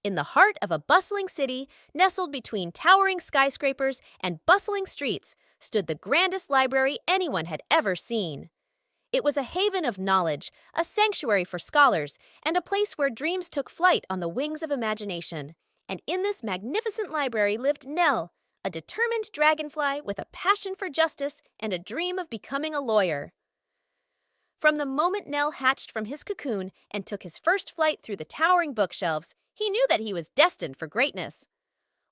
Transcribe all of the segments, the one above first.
In the heart of a bustling city, nestled between towering skyscrapers and bustling streets, stood the grandest library anyone had ever seen. It was a haven of knowledge, a sanctuary for scholars, and a place where dreams took flight on the wings of imagination. And in this magnificent library lived Nell, a determined dragonfly with a passion for justice and a dream of becoming a lawyer. From the moment Nell hatched from his cocoon and took his first flight through the towering bookshelves, he knew that he was destined for greatness.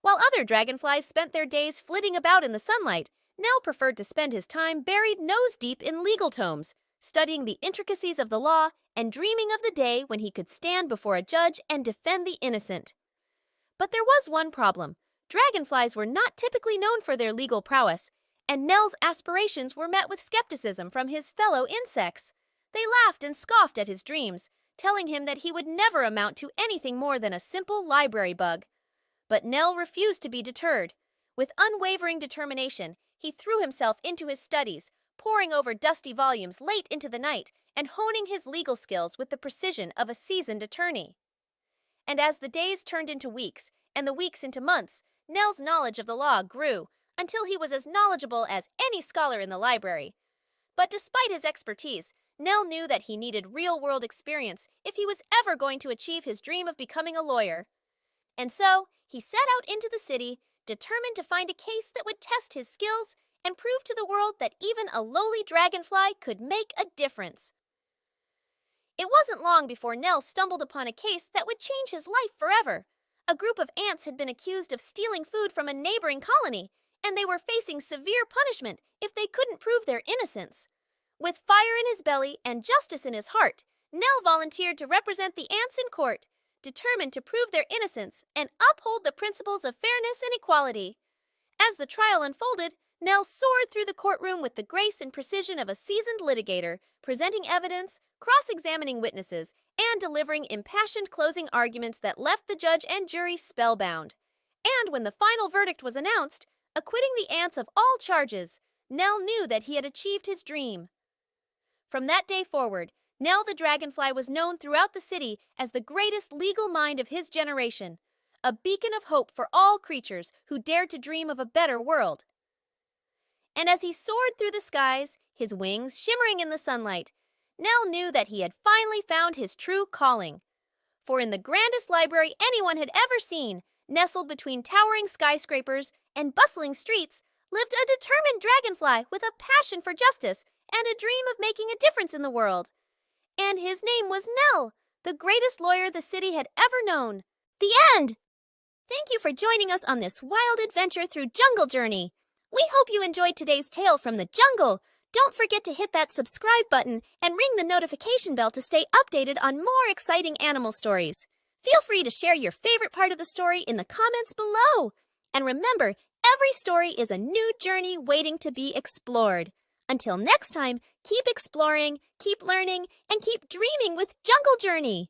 While other dragonflies spent their days flitting about in the sunlight, Nell preferred to spend his time buried nose-deep in legal tomes, studying the intricacies of the law and dreaming of the day when he could stand before a judge and defend the innocent. But there was one problem. Dragonflies were not typically known for their legal prowess, and Nell's aspirations were met with skepticism from his fellow insects. They laughed and scoffed at his dreams, telling him that he would never amount to anything more than a simple library bug. But Nell refused to be deterred. With unwavering determination, he threw himself into his studies, poring over dusty volumes late into the night and honing his legal skills with the precision of a seasoned attorney. And as the days turned into weeks and the weeks into months, Nell's knowledge of the law grew until he was as knowledgeable as any scholar in the library. But despite his expertise, Nell knew that he needed real-world experience if he was ever going to achieve his dream of becoming a lawyer. And so, he set out into the city, determined to find a case that would test his skills and prove to the world that even a lowly dragonfly could make a difference. It wasn't long before Nell stumbled upon a case that would change his life forever. A group of ants had been accused of stealing food from a neighboring colony, and they were facing severe punishment if they couldn't prove their innocence. With fire in his belly and justice in his heart, Nell volunteered to represent the ants in court, determined to prove their innocence and uphold the principles of fairness and equality. As the trial unfolded, Nell soared through the courtroom with the grace and precision of a seasoned litigator, presenting evidence, cross-examining witnesses, and delivering impassioned closing arguments that left the judge and jury spellbound. And when the final verdict was announced, acquitting the ants of all charges, Nell knew that he had achieved his dream. From that day forward, Nel the Dragonfly was known throughout the city as the greatest legal mind of his generation, a beacon of hope for all creatures who dared to dream of a better world. And as he soared through the skies, his wings shimmering in the sunlight, Nell knew that he had finally found his true calling. For in the grandest library anyone had ever seen, nestled between towering skyscrapers and bustling streets, lived a determined dragonfly with a passion for justice and a dream of making a difference in the world. And his name was Nell, the greatest lawyer the city had ever known. The end! Thank you for joining us on this wild adventure through Jungle Journey. We hope you enjoyed today's tale from the jungle. Don't forget to hit that subscribe button and ring the notification bell to stay updated on more exciting animal stories. Feel free to share your favorite part of the story in the comments below. And remember, every story is a new journey waiting to be explored. Until next time, keep exploring, keep learning, and keep dreaming with Jungle Journey.